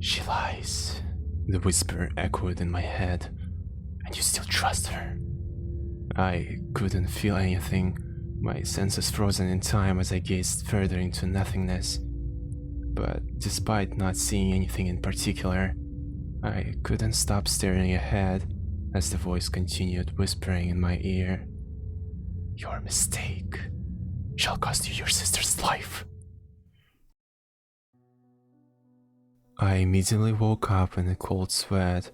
She lies. The whisper echoed in my head. And you still trust her? I couldn't feel anything, my senses frozen in time as I gazed further into nothingness. But despite not seeing anything in particular, I couldn't stop staring ahead as the voice continued whispering in my ear. Your mistake shall cost you your sister's life. I immediately woke up in a cold sweat,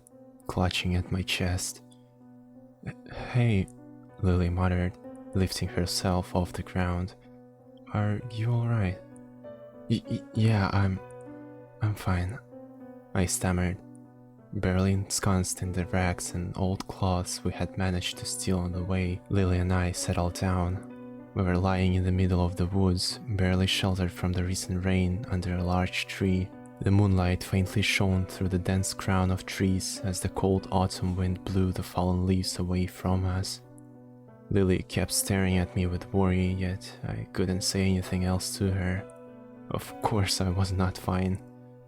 clutching at my chest. Hey, Lily muttered, lifting herself off the ground. Are you alright? Yeah, I'm fine, I stammered, barely ensconced in the rags and old clothes we had managed to steal on the way. Lily and I settled down. We were lying in the middle of the woods, barely sheltered from the recent rain under a large tree. The moonlight faintly shone through the dense crown of trees as the cold autumn wind blew the fallen leaves away from us. Lily kept staring at me with worry, yet I couldn't say anything else to her. Of course I was not fine.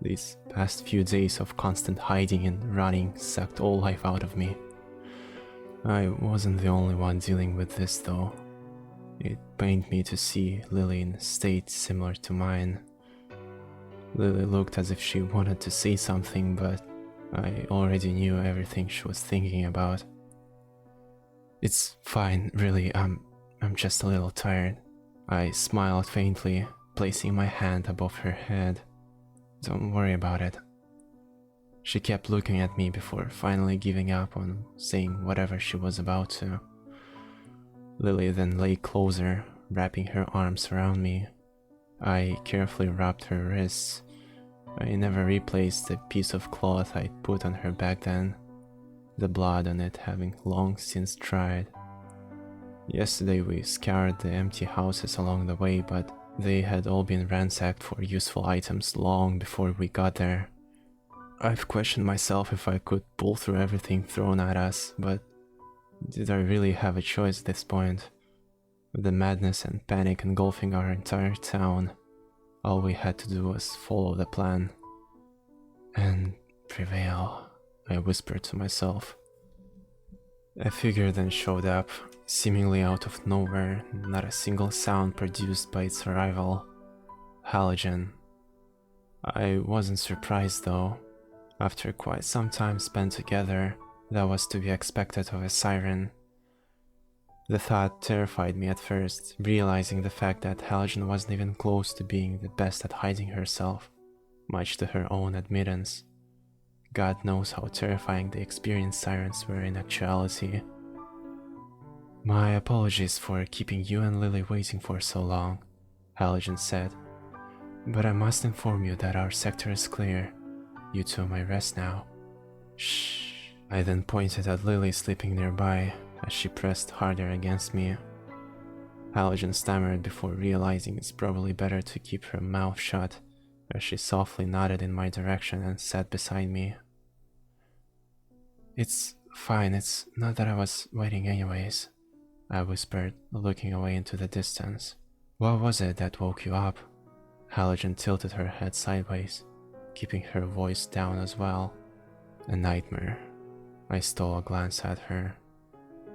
These past few days of constant hiding and running sucked all life out of me. I wasn't the only one dealing with this though. It pained me to see Lily in a state similar to mine. Lily looked as if she wanted to say something, but I already knew everything she was thinking about. It's fine, really, I'm just a little tired. I smiled faintly, placing my hand above her head. Don't worry about it. She kept looking at me before finally giving up on saying whatever she was about to. Lily then lay closer, wrapping her arms around me. I carefully rubbed her wrists. I never replaced the piece of cloth I'd put on her back then, the blood on it having long since dried. Yesterday we scoured the empty houses along the way, but they had all been ransacked for useful items long before we got there. I've questioned myself if I could pull through everything thrown at us, but did I really have a choice at this point? With the madness and panic engulfing our entire town, all we had to do was follow the plan. And prevail, I whispered to myself. A figure then showed up, seemingly out of nowhere, not a single sound produced by its arrival. Halogen. I wasn't surprised though. After quite some time spent together, that was to be expected of a siren. The thought terrified me at first, realizing the fact that Halogen wasn't even close to being the best at hiding herself, much to her own admittance. God knows how terrifying the experienced sirens were in actuality. My apologies for keeping you and Lily waiting for so long, Halogen said, but I must inform you that our sector is clear. You two may rest now. Shh. I then pointed at Lily sleeping nearby as she pressed harder against me. Halogen stammered before realizing it's probably better to keep her mouth shut, as she softly nodded in my direction and sat beside me. It's fine, it's not that I was waiting anyways, I whispered, looking away into the distance. What was it that woke you up? Halogen tilted her head sideways, keeping her voice down as well. A nightmare. I stole a glance at her.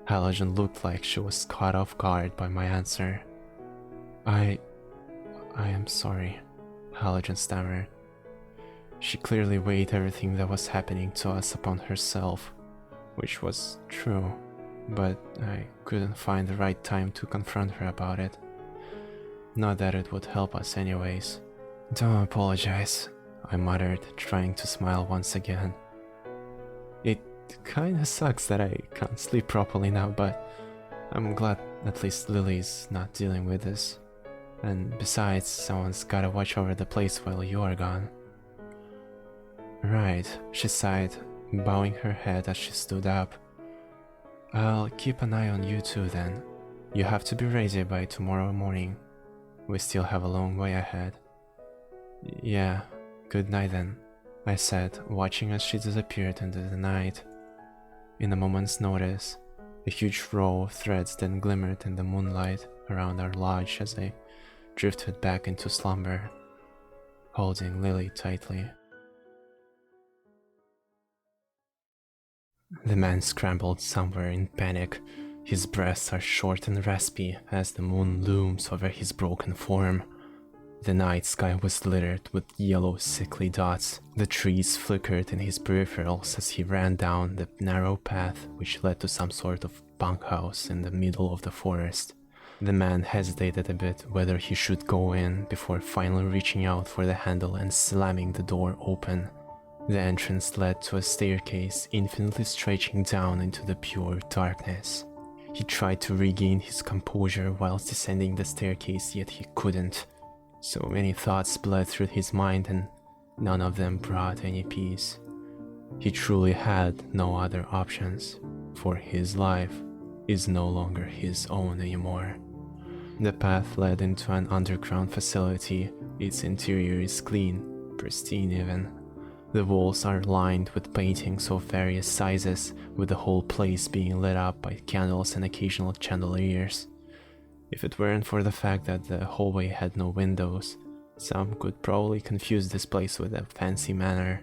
Halogen looked like she was caught off guard by my answer. I am sorry, Halogen stammered. She clearly weighed everything that was happening to us upon herself, which was true, but I couldn't find the right time to confront her about it. Not that it would help us anyways. Don't apologize, I muttered, trying to smile once again. It kinda sucks that I can't sleep properly now, but I'm glad at least Lily's not dealing with this. And besides, someone's gotta watch over the place while you are gone. Right, she sighed, bowing her head as she stood up. I'll keep an eye on you too then. You have to be ready by tomorrow morning. We still have a long way ahead. Yeah, good night then, I said, watching as she disappeared into the night. In a moment's notice, a huge row of threads then glimmered in the moonlight around our lodge as I drifted back into slumber, holding Lily tightly. The man scrambled somewhere in panic. His breaths are short and raspy as the moon looms over his broken form. The night sky was littered with yellow sickly dots. The trees flickered in his peripherals as he ran down the narrow path which led to some sort of bunkhouse in the middle of the forest. The man hesitated a bit whether he should go in before finally reaching out for the handle and slamming the door open. The entrance led to a staircase infinitely stretching down into the pure darkness. He tried to regain his composure whilst descending the staircase, yet he couldn't. So many thoughts bled through his mind and none of them brought any peace. He truly had no other options, for his life is no longer his own anymore. The path led into an underground facility. Its interior is clean, pristine even. The walls are lined with paintings of various sizes, with the whole place being lit up by candles and occasional chandeliers. If it weren't for the fact that the hallway had no windows, some could probably confuse this place with a fancy manor.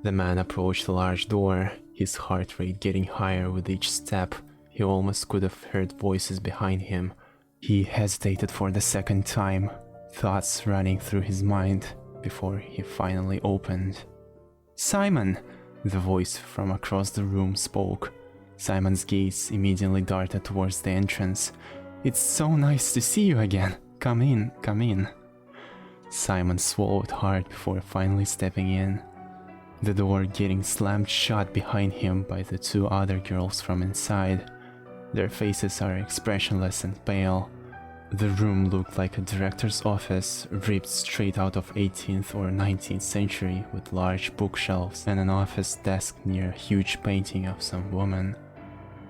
The man approached the large door, his heart rate getting higher with each step. He almost could have heard voices behind him. He hesitated for the second time, thoughts running through his mind, before he finally opened. "Simon!" The voice from across the room spoke. Simon's gaze immediately darted towards the entrance. "It's so nice to see you again. Come in, come in." Simon swallowed hard before finally stepping in, the door getting slammed shut behind him by the two other girls from inside. Their faces are expressionless and pale. The room looked like a director's office, ripped straight out of 18th or 19th century, with large bookshelves and an office desk near a huge painting of some woman.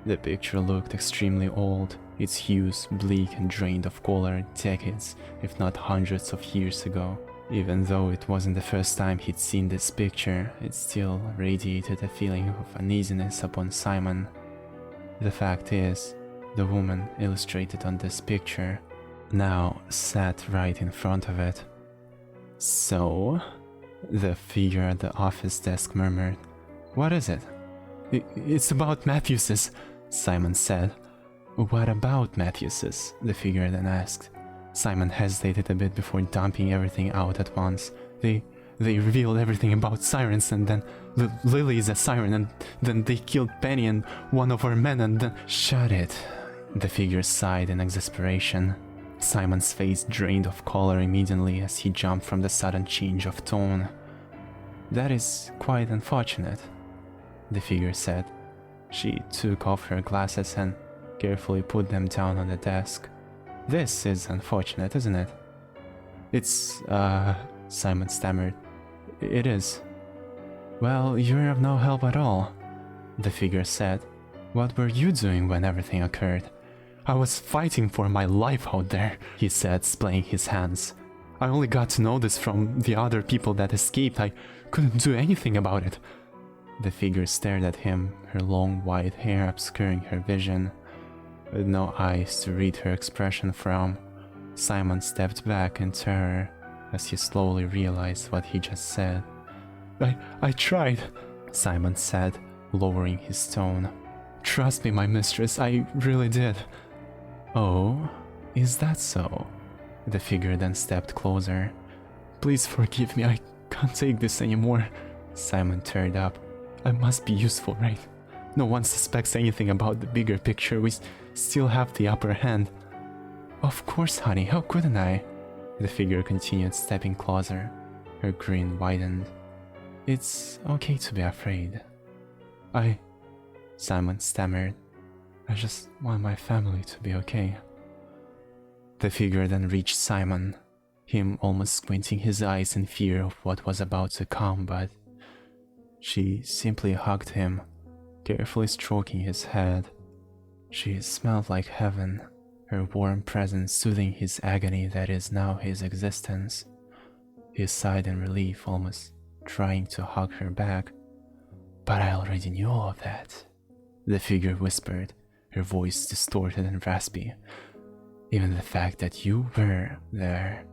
The picture looked extremely old, its hues bleak and drained of color decades, if not hundreds of years ago. Even though it wasn't the first time he'd seen this picture, it still radiated a feeling of uneasiness upon Simon. The fact is, the woman illustrated on this picture now sat right in front of it. "So?" the figure at the office desk murmured. "What is it?" It's about Matthews's," Simon said. "What about Matthews's?" the figure then asked. Simon hesitated a bit before dumping everything out at once. They revealed everything about sirens, and then Lily is a siren, and then they killed Penny and one of our men, and then— "Shut it," the figure sighed in exasperation. Simon's face drained of color immediately as he jumped from the sudden change of tone. "That is quite unfortunate," the figure said. She took off her glasses and carefully put them down on the desk. "This is unfortunate, isn't it?" It's, Simon stammered. "It is." "Well, you're of no help at all," the figure said. "What were you doing when everything occurred?" "I was fighting for my life out there," he said, splaying his hands. "I only got to know this from the other people that escaped. I couldn't do anything about it." The figure stared at him, her long white hair obscuring her vision. With no eyes to read her expression from, Simon stepped back in terror as he slowly realized what he just said. I tried," Simon said, lowering his tone. "Trust me, my mistress, I really did." "Oh, is that so?" The figure then stepped closer. "Please forgive me, I can't take this anymore." Simon teared up. "I must be useful, right? No one suspects anything about the bigger picture. We still have the upper hand." "Of course, honey, how couldn't I?" The figure continued stepping closer. Her grin widened. "It's okay to be afraid." Simon stammered. "I just want my family to be okay." The figure then reached Simon, him almost squinting his eyes in fear of what was about to come, but she simply hugged him, carefully stroking his head. She smelled like heaven, her warm presence soothing his agony that is now his existence. He sighed in relief, almost trying to hug her back. "But I already knew all of that," the figure whispered, her voice distorted and raspy. "Even the fact that you were there."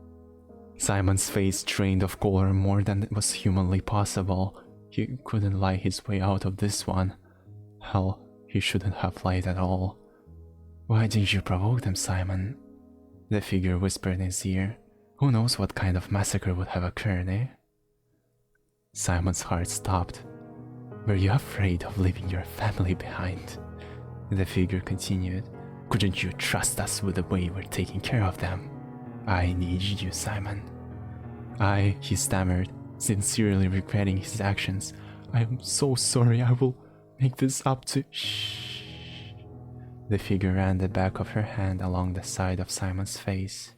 Simon's face drained of color more than was humanly possible. He couldn't lie his way out of this one. Hell, he shouldn't have lied at all. Why didn't you provoke them, Simon? The figure whispered in his ear. Who knows what kind of massacre would have occurred, eh? Simon's heart stopped. Were you afraid of leaving your family behind? The figure continued. Couldn't you trust us with the way we're taking care of them? I need you, Simon. He stammered, sincerely regretting his actions. I am so sorry, I will make this up to... Shh. The figure ran the back of her hand along the side of Simon's face.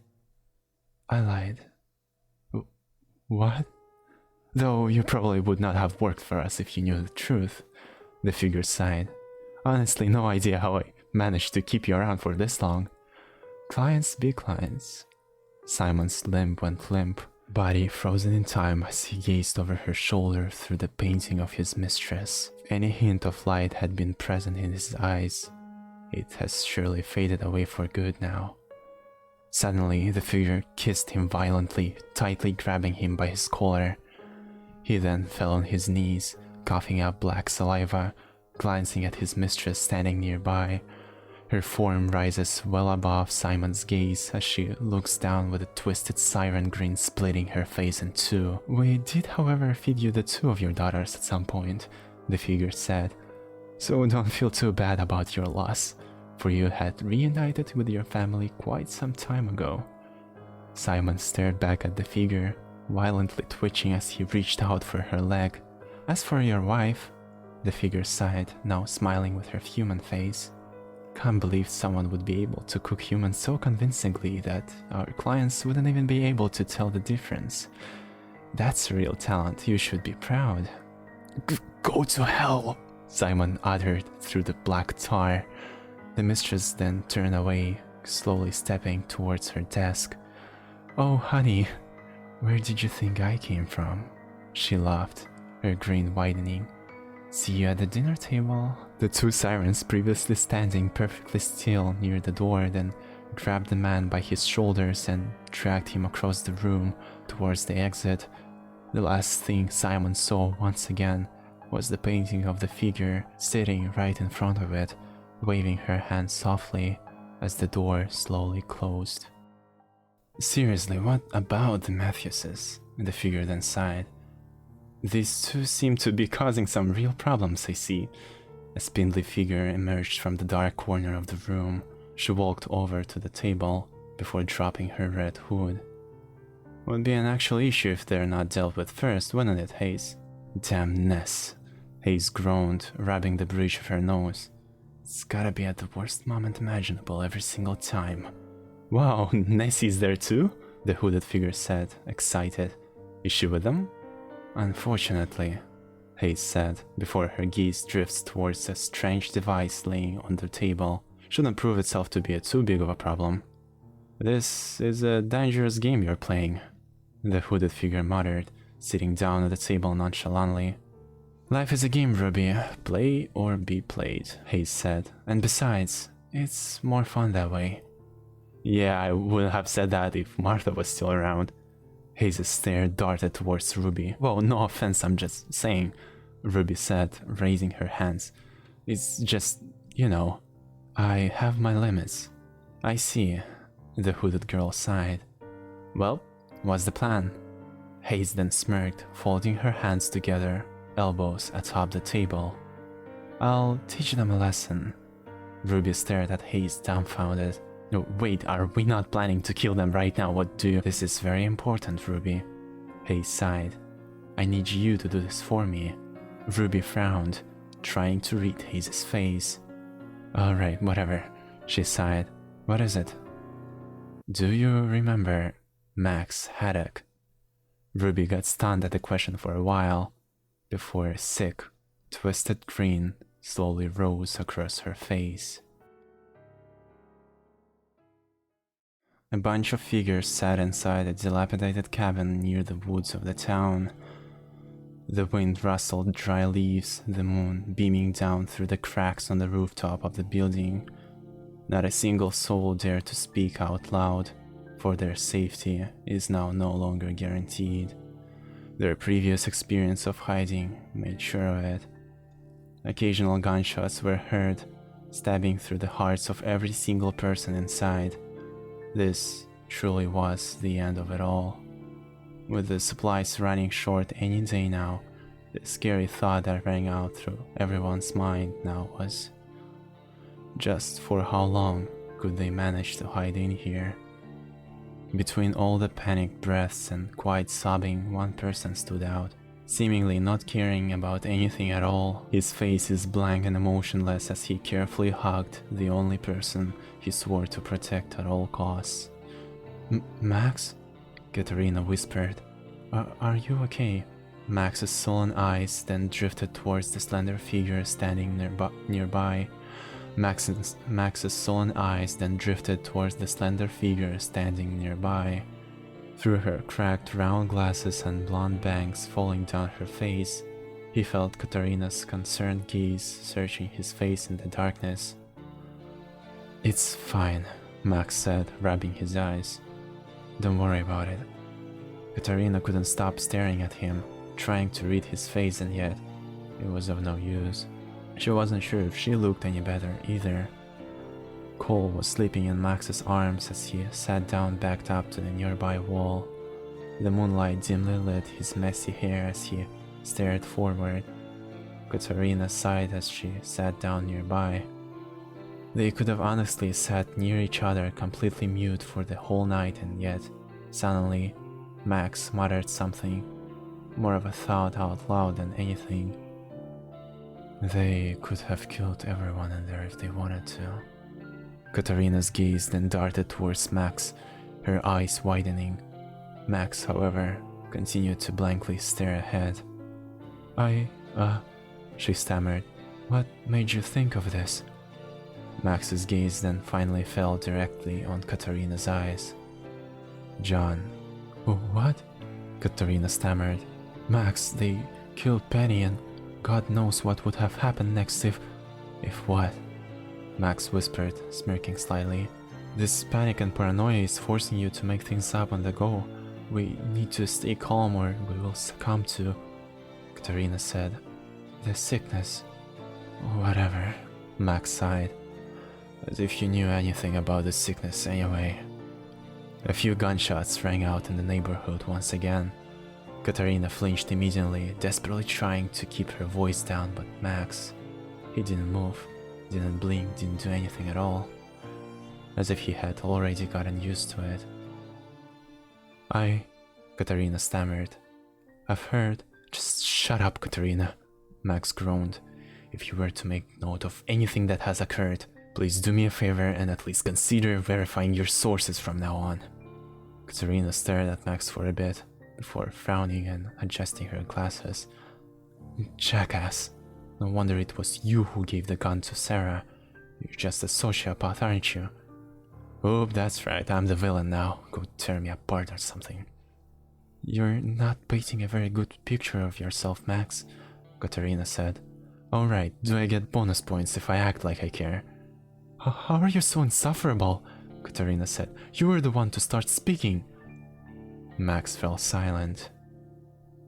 I lied. What? Though you probably would not have worked for us if you knew the truth. The figure sighed. Honestly, no idea how I managed to keep you around for this long. Clients be clients. Simon's limb went limp, body frozen in time as he gazed over her shoulder through the painting of his mistress. Any hint of light had been present in his eyes. It has surely faded away for good now. Suddenly, the figure kissed him violently, tightly grabbing him by his collar. He then fell on his knees, coughing up black saliva, glancing at his mistress standing nearby. Her form rises well above Simon's gaze as she looks down with a twisted siren grin splitting her face in two. We did, however, feed you the two of your daughters at some point, the figure said. So don't feel too bad about your loss, for you had reunited with your family quite some time ago. Simon stared back at the figure, violently twitching as he reached out for her leg. As for your wife, the figure sighed, now smiling with her human face. Can't believe someone would be able to cook humans so convincingly that our clients wouldn't even be able to tell the difference. That's a real talent, you should be proud. Go to hell, Simon uttered through the black tar. The mistress then turned away, slowly stepping towards her desk. Oh, honey, where did you think I came from? She laughed, her grin widening. See you at the dinner table. The two sirens, previously standing perfectly still near the door, then grabbed the man by his shoulders and dragged him across the room towards the exit. The last thing Simon saw once again was the painting of the figure sitting right in front of it, waving her hand softly as the door slowly closed. Seriously, what about the Matthewses? The figure then sighed. These two seem to be causing some real problems, I see. A spindly figure emerged from the dark corner of the room. She walked over to the table before dropping her red hood. Would be an actual issue if they're not dealt with first, wouldn't it, Hayes? Damn Ness. Hayes groaned, rubbing the bridge of her nose. It's gotta be at the worst moment imaginable every single time. Wow, Nessie's there too? The hooded figure said, excited. Is she with them? Unfortunately, Hayes said, before her gaze drifts towards a strange device laying on the table. Shouldn't prove itself to be too big of a problem. This is a dangerous game you're playing, the hooded figure muttered, sitting down at the table nonchalantly. Life is a game, Ruby. Play or be played, Hayes said. And besides, it's more fun that way. Yeah, I wouldn't have said that if Martha was still around. Hayes' stare darted towards Ruby. Well, no offense, I'm just saying, Ruby said, raising her hands. It's just, you know, I have my limits. I see, the hooded girl sighed. Well, what's the plan? Hayes then smirked, folding her hands together, elbows atop the table. I'll teach them a lesson. Ruby stared at Hayes dumbfounded. No, wait, are we not planning to kill them right now? What do you... This is very important, Ruby. Hayes sighed. I need you to do this for me. Ruby frowned, trying to read Hayes' face. Alright, whatever, she sighed. What is it? Do you remember Max Haddock? Ruby got stunned at the question for a while, before a sick, twisted grin slowly rose across her face. A bunch of figures sat inside a dilapidated cabin near the woods of the town. The wind rustled dry leaves, the moon beaming down through the cracks on the rooftop of the building. Not a single soul dared to speak out loud, for their safety is now no longer guaranteed. Their previous experience of hiding made sure of it. Occasional gunshots were heard, stabbing through the hearts of every single person inside. This truly was the end of it all. With the supplies running short any day now, the scary thought that rang out through everyone's mind now was, just for how long could they manage to hide in here? Between all the panicked breaths and quiet sobbing, one person stood out, seemingly not caring about anything at all. His face is blank and emotionless as he carefully hugged the only person he swore to protect at all costs. Max? Katerina whispered. Are you okay? Max's sullen eyes then drifted towards the slender figure standing nearby. Max's sullen eyes then drifted towards the slender figure standing nearby. Through her cracked round glasses and blonde bangs falling down her face, he felt Katarina's concerned gaze searching his face in the darkness. It's fine, Max said, rubbing his eyes. Don't worry about it. Katarina couldn't stop staring at him, trying to read his face, and yet it was of no use. She wasn't sure if she looked any better either. Cole was sleeping in Max's arms as he sat down backed up to the nearby wall. The moonlight dimly lit his messy hair as he stared forward. Katarina sighed as she sat down nearby. They could have honestly sat near each other completely mute for the whole night, and yet, suddenly, Max muttered something, more of a thought out loud than anything. They could have killed everyone in there if they wanted to. Katarina's gaze then darted towards Max, her eyes widening. Max, however, continued to blankly stare ahead. She stammered. What made you think of this? Max's gaze then finally fell directly on Katarina's eyes. John. What? Katarina stammered. Max, they killed Penny, and God knows what would have happened next if what? Max whispered, smirking slightly. This panic and paranoia is forcing you to make things up on the go. We need to stay calm or we will succumb to... Katarina said. The sickness. Whatever. Max sighed. As if you knew anything about the sickness anyway. A few gunshots rang out in the neighborhood once again. Katarina flinched immediately, desperately trying to keep her voice down, but Max, he didn't move, didn't blink, didn't do anything at all. As if he had already gotten used to it. Katarina stammered. I've heard. Just shut up, Katarina, Max groaned. If you were to make note of anything that has occurred, please do me a favor and at least consider verifying your sources from now on. Katarina stared at Max for a bit, before frowning and adjusting her glasses. Jackass. No wonder it was you who gave the gun to Sarah. You're just a sociopath, aren't you? Oh, that's right, I'm the villain now. Go tear me apart or something. You're not painting a very good picture of yourself, Max, Katarina said. Alright, do I get bonus points if I act like I care? How are you so insufferable? Katarina said. You were the one to start speaking. Max fell silent.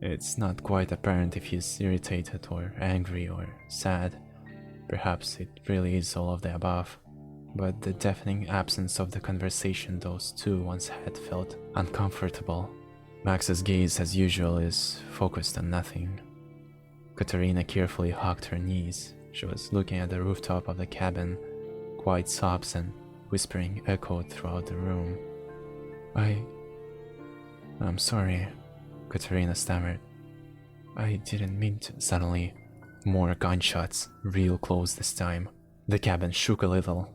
It's not quite apparent if he's irritated or angry or sad. Perhaps it really is all of the above. But the deafening absence of the conversation those two once had felt uncomfortable. Max's gaze, as usual, is focused on nothing. Katarina carefully hugged her knees. She was looking at the rooftop of the cabin. Quiet sobs and whispering echoed throughout the room. I'm sorry, Katarina stammered. I didn't mean to. Suddenly, more gunshots, real close this time. The cabin shook a little,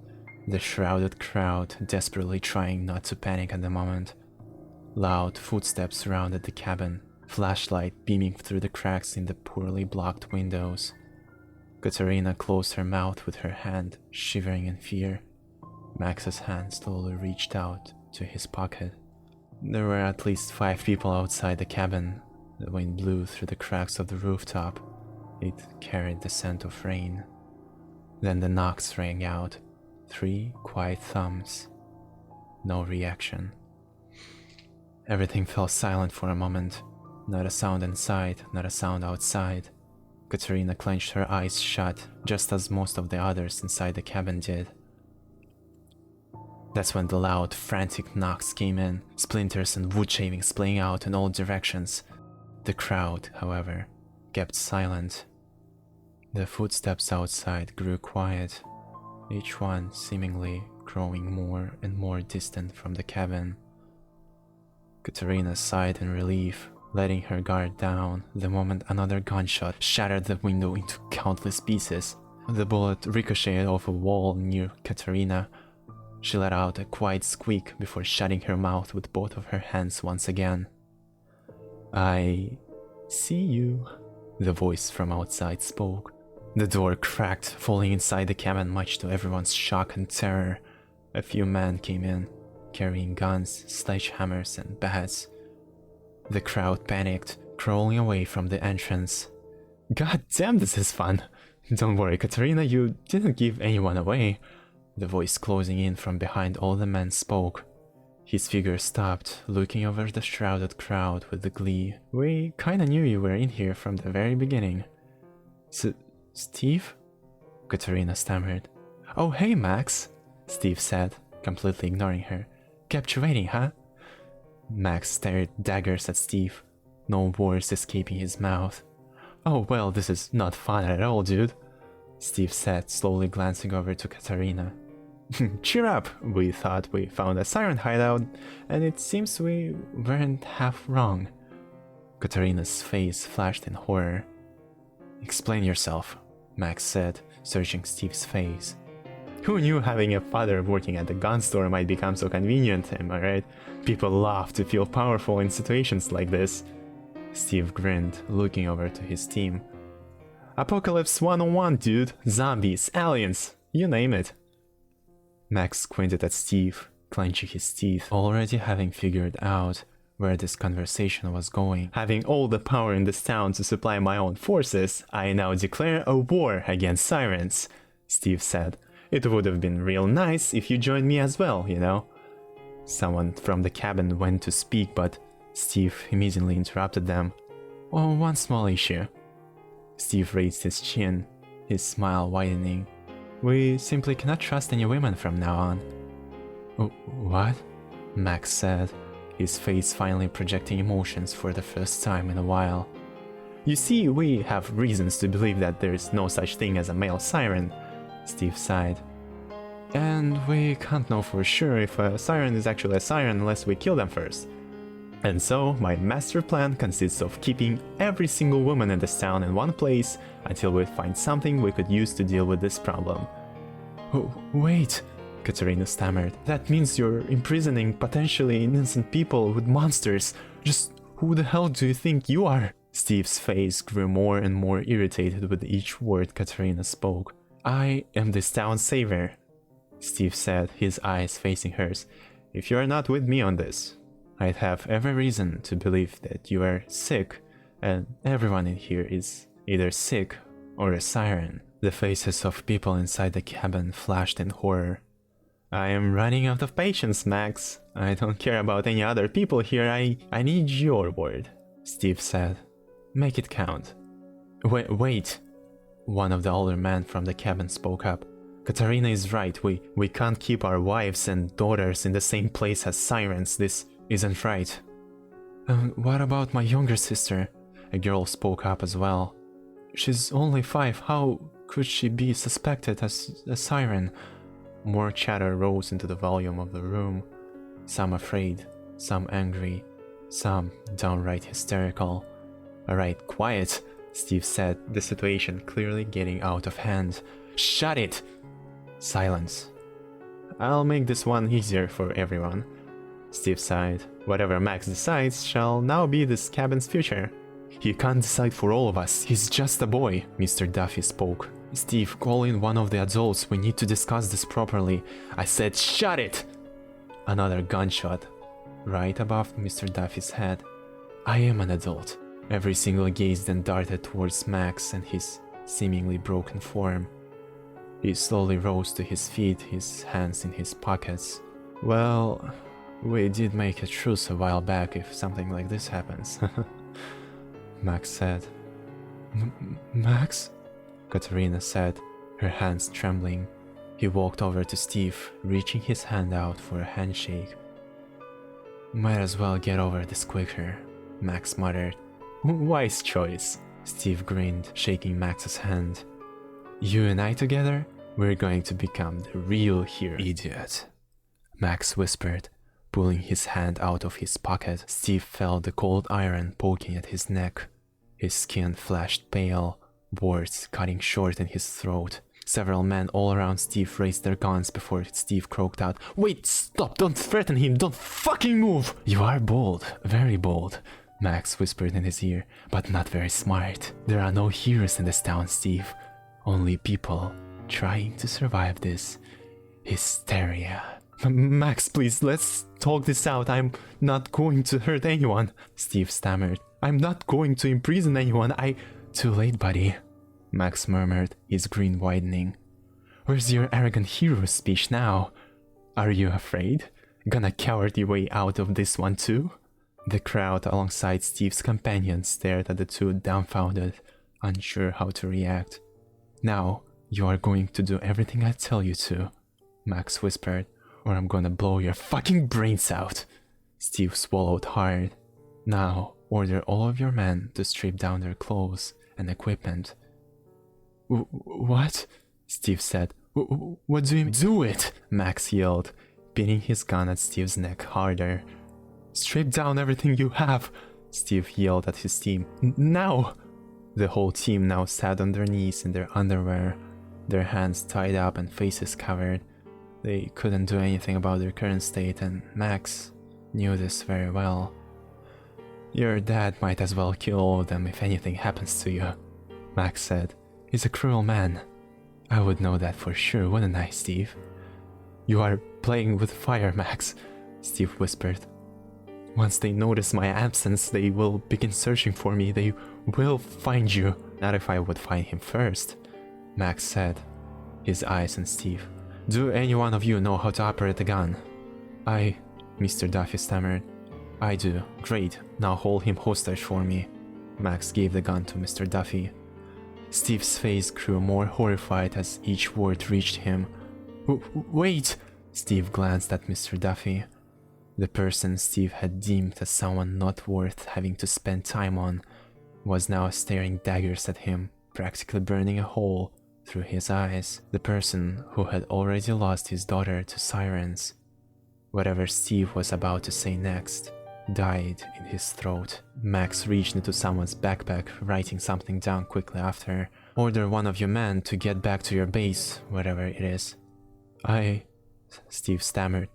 the shrouded crowd desperately trying not to panic at the moment. Loud footsteps surrounded the cabin, flashlight beaming through the cracks in the poorly blocked windows. Katarina closed her mouth with her hand, shivering in fear. Max's hand slowly reached out to his pocket. There were at least 5 people outside the cabin. The wind blew through the cracks of the rooftop. It carried the scent of rain. Then the knocks rang out. 3 quiet thumps. No reaction. Everything fell silent for a moment. Not a sound inside, not a sound outside. Katerina clenched her eyes shut, just as most of the others inside the cabin did. That's when the loud, frantic knocks came in, splinters and wood shavings playing out in all directions. The crowd, however, kept silent. The footsteps outside grew quiet, each one seemingly growing more and more distant from the cabin. Katerina sighed in relief, letting her guard down the moment another gunshot shattered the window into countless pieces. The bullet ricocheted off a wall near Katerina. She let out a quiet squeak before shutting her mouth with both of her hands once again. "I see you," the voice from outside spoke. The door cracked, falling inside the cabin much to everyone's shock and terror. A few men came in, carrying guns, sledgehammers, and bats. The crowd panicked, crawling away from the entrance. "God damn, this is fun! Don't worry, Katerina, you didn't give anyone away." The voice closing in from behind all the men spoke. His figure stopped, looking over the shrouded crowd with the glee. "We kinda knew you were in here from the very beginning." Steve? Katerina stammered. "Oh, hey, Max," Steve said, completely ignoring her. "Kept you waiting, huh?" Max stared daggers at Steve, no words escaping his mouth. "Oh, well, this is not fun at all, dude," Steve said, slowly glancing over to Katerina. "Cheer up, we thought we found a siren hideout, and it seems we weren't half wrong." Katerina's face flashed in horror. "Explain yourself," Max said, searching Steve's face. "Who knew having a father working at the gun store might become so convenient, am I right? People love to feel powerful in situations like this." Steve grinned, looking over to his team. "Apocalypse 101, dude. Zombies, aliens, you name it." Max squinted at Steve, clenching his teeth, already having figured out where this conversation was going. "Having all the power in this town to supply my own forces, I now declare a war against sirens," Steve said. "It would have been real nice if you joined me as well, you know." Someone from the cabin went to speak, but Steve immediately interrupted them. "Oh, one small issue." Steve raised his chin, his smile widening. "We simply cannot trust any women from now on." What? Max said, his face finally projecting emotions for the first time in a while. "You see, we have reasons to believe that there is no such thing as a male siren," Steve sighed. "And we can't know for sure if a siren is actually a siren unless we kill them first. And so, my master plan consists of keeping every single woman in this town in one place until we find something we could use to deal with this problem." "Oh, wait," Katerina stammered. "That means you're imprisoning potentially innocent people with monsters. Just who the hell do you think you are?" Steve's face grew more and more irritated with each word Katerina spoke. "I am this town's savior," Steve said, his eyes facing hers. "If you are not with me on this, I'd have every reason to believe that you are sick, and everyone in here is either sick or a siren." The faces of people inside the cabin flashed in horror. "I am running out of patience, Max. I don't care about any other people here. I need your word," Steve said. "Make it count." Wait. One of the older men from the cabin spoke up. "Katerina is right. We can't keep our wives and daughters in the same place as sirens. This isn't right." What about my younger sister?" A girl spoke up as well. "She's only 5. How could she be suspected as a siren?" More chatter rose into the volume of the room. Some afraid, some angry, some downright hysterical. "Alright, quiet," Steve said, the situation clearly getting out of hand. "Shut it!" Silence. "I'll make this one easier for everyone," Steve sighed. "Whatever Max decides shall now be this cabin's future." "He can't decide for all of us. He's just a boy," Mr. Duffy spoke. "Steve, call in one of the adults. We need to discuss this properly." "I said shut it!" Another gunshot, right above Mr. Duffy's head. "I am an adult." Every single gaze then darted towards Max and his seemingly broken form. He slowly rose to his feet, his hands in his pockets. "Well, we did make a truce a while back if something like this happens," Max said. Max? Katerina said, her hands trembling. He walked over to Steve, reaching his hand out for a handshake. Might as well get over this quicker, Max muttered. Wise choice, Steve grinned, shaking Max's hand. You and I together? We're going to become the real hero. Idiot, Max whispered, pulling his hand out of his pocket. Steve felt the cold iron poking at his neck. His skin flashed pale, words cutting short in his throat. Several men all around Steve raised their guns before Steve croaked out, "Wait, stop, don't threaten him, don't fucking move!" You are bold, very bold, Max whispered in his ear, but not very smart. There are no heroes in this town, Steve. Only people trying to survive this hysteria. Max, please, let's talk this out. I'm not going to hurt anyone, Steve stammered. I'm not going to imprison anyone. Too late, buddy, Max murmured, his grin widening. Where's your arrogant hero speech now? Are you afraid? Gonna coward your way out of this one too? The crowd alongside Steve's companions stared at the two dumbfounded, unsure how to react. Now, you are going to do everything I tell you to, Max whispered, or I'm gonna blow your fucking brains out. Steve swallowed hard. Now, order all of your men to strip down their clothes and equipment. What? Steve said. What do you mean? Do it! Max yelled, pinning his gun at Steve's neck harder. Strip down everything you have! Steve yelled at his team. Now! The whole team now sat on their knees in their underwear, their hands tied up and faces covered. They couldn't do anything about their current state, and Max knew this very well. Your dad might as well kill all of them if anything happens to you, Max said. He's a cruel man. I would know that for sure, wouldn't I, Steve? You are playing with fire, Max, Steve whispered. Once they notice my absence, they will begin searching for me. They will find you. Not if I would find him first, Max said, his eyes on Steve. Do any one of you know how to operate a gun? Mr. Duffy stammered. I do. Great. Now hold him hostage for me. Max gave the gun to Mr. Duffy. Steve's face grew more horrified as each word reached him. Wait! Steve glanced at Mr. Duffy. The person Steve had deemed as someone not worth having to spend time on was now staring daggers at him, practically burning a hole through his eyes. The person who had already lost his daughter to sirens. Whatever Steve was about to say next died in his throat. Max reached into someone's backpack, writing something down quickly after. Order one of your men to get back to your base, wherever it is. Steve stammered.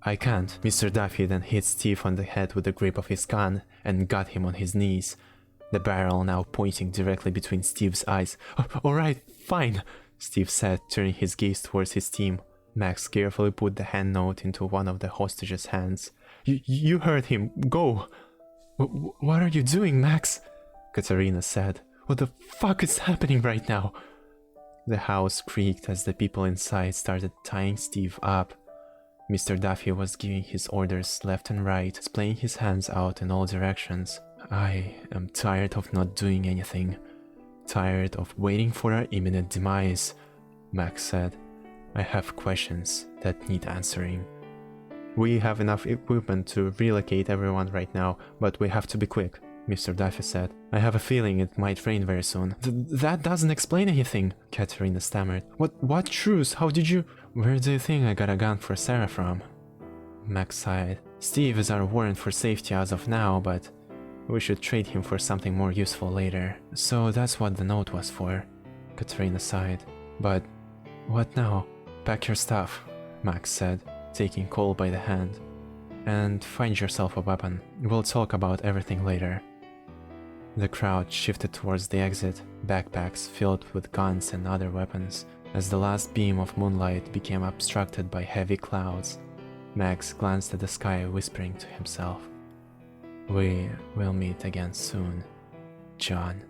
I can't. Mr. Duffy then hit Steve on the head with the grip of his gun and got him on his knees, the barrel now pointing directly between Steve's eyes. Alright, fine, Steve said, turning his gaze towards his team. Max carefully put the hand note into one of the hostages' hands. You heard him. Go! What are you doing, Max? Katerina said. What the fuck is happening right now? The house creaked as the people inside started tying Steve up. Mr. Duffy was giving his orders left and right, displaying his hands out in all directions. I am tired of not doing anything. Tired of waiting for our imminent demise, Max said. I have questions that need answering. We have enough equipment to relocate everyone right now, but we have to be quick, Mr. Duffy said. I have a feeling it might rain very soon. That doesn't explain anything, Katerina stammered. What truce? How did you... Where do you think I got a gun for Sarah from? Max sighed. Steve is our warrant for safety as of now, but we should trade him for something more useful later. So that's what the note was for, Katerina sighed. But what now? Pack your stuff, Max said, taking Cole by the hand. And find yourself a weapon. We'll talk about everything later. The crowd shifted towards the exit, backpacks filled with guns and other weapons. As the last beam of moonlight became obstructed by heavy clouds, Max glanced at the sky, whispering to himself, "We will meet again soon, John."